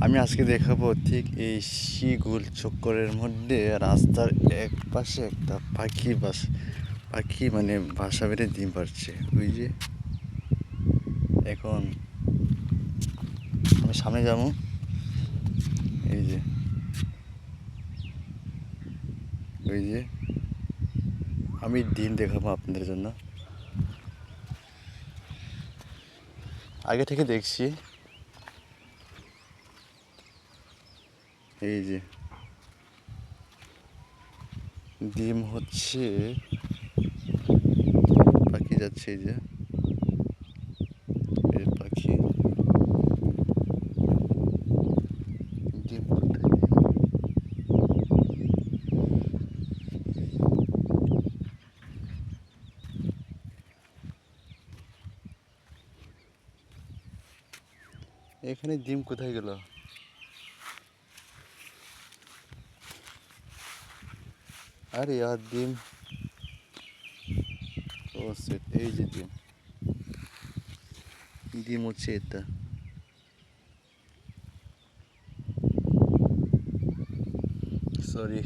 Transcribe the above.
আমি আজকে দেখাবো ঠিক এই গোল চক্করের মধ্যে রাস্তার এক পাশে একটা পাখি মানে বাসা বেঁধে ডিম পাড়ছে। ওই যে এখন আমি সামনে যাবো, এই যে ওই যে আমি ডিম দেখাবো আপনাদের জন্য। আগে থেকে দেখছি, এই যে ডিম হচ্ছে, পাখি যাচ্ছে, এই যে এই পাখি ডিম কোথায়? এখানে ডিম কোথায় গেল? আরে আর ডিম, ও সেট, এই যে ডিম, ডিম হচ্ছে এটা। সরি।